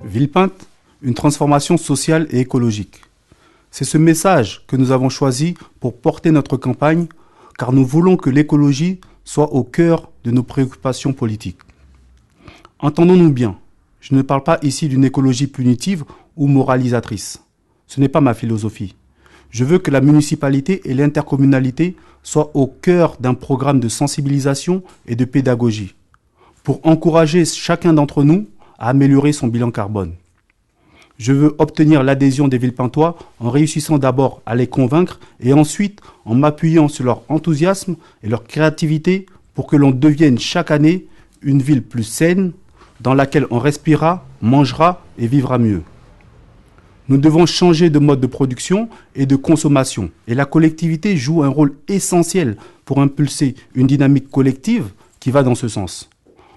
Villepinte, une transformation sociale et écologique. C'est ce message que nous avons choisi pour porter notre campagne, car nous voulons que l'écologie soit au cœur de nos préoccupations politiques. Entendons-nous bien, je ne parle pas ici d'une écologie punitive ou moralisatrice. Ce n'est pas ma philosophie. Je veux que la municipalité et l'intercommunalité soient au cœur d'un programme de sensibilisation et de pédagogie, pour encourager chacun d'entre nous à améliorer son bilan carbone. Je veux obtenir l'adhésion des Villepintois en réussissant d'abord à les convaincre et ensuite en m'appuyant sur leur enthousiasme et leur créativité pour que l'on devienne chaque année une ville plus saine dans laquelle on respirera, mangera et vivra mieux. Nous devons changer de mode de production et de consommation et la collectivité joue un rôle essentiel pour impulser une dynamique collective qui va dans ce sens.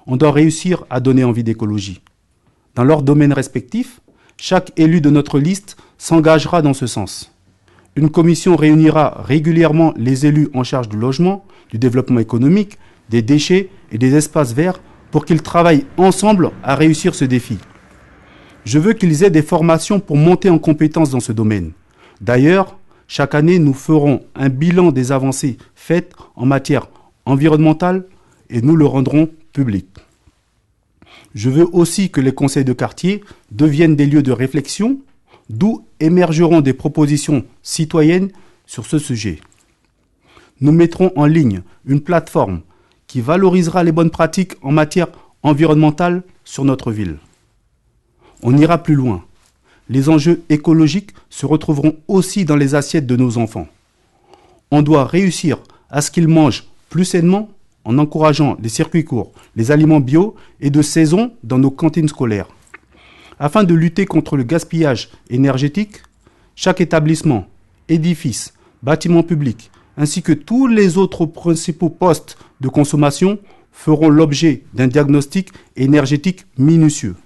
On doit réussir à donner envie d'écologie. Dans leurs domaines respectifs, chaque élu de notre liste s'engagera dans ce sens. Une commission réunira régulièrement les élus en charge du logement, du développement économique, des déchets et des espaces verts pour qu'ils travaillent ensemble à réussir ce défi. Je veux qu'ils aient des formations pour monter en compétences dans ce domaine. D'ailleurs, chaque année, nous ferons un bilan des avancées faites en matière environnementale et nous le rendrons public. Je veux aussi que les conseils de quartier deviennent des lieux de réflexion, d'où émergeront des propositions citoyennes sur ce sujet. Nous mettrons en ligne une plateforme qui valorisera les bonnes pratiques en matière environnementale sur notre ville. On ira plus loin. Les enjeux écologiques se retrouveront aussi dans les assiettes de nos enfants. On doit réussir à ce qu'ils mangent plus sainement en encourageant les circuits courts, les aliments bio et de saison dans nos cantines scolaires. Afin de lutter contre le gaspillage énergétique, chaque établissement, édifice, bâtiment public, ainsi que tous les autres principaux postes de consommation feront l'objet d'un diagnostic énergétique minutieux.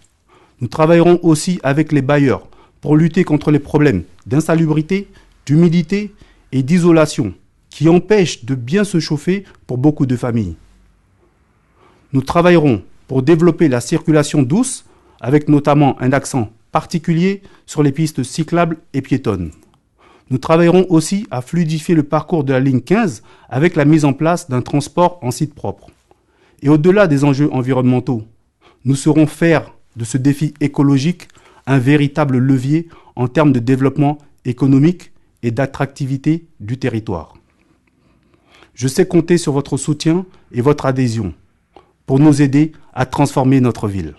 Nous travaillerons aussi avec les bailleurs pour lutter contre les problèmes d'insalubrité, d'humidité et d'isolation qui empêchent de bien se chauffer pour beaucoup de familles. Nous travaillerons pour développer la circulation douce avec notamment un accent particulier sur les pistes cyclables et piétonnes. Nous travaillerons aussi à fluidifier le parcours de la ligne 15 avec la mise en place d'un transport en site propre. Et au-delà des enjeux environnementaux, nous saurons faire de ce défi écologique un véritable levier en termes de développement économique et d'attractivité du territoire. Je sais compter sur votre soutien et votre adhésion pour nous aider à transformer notre ville.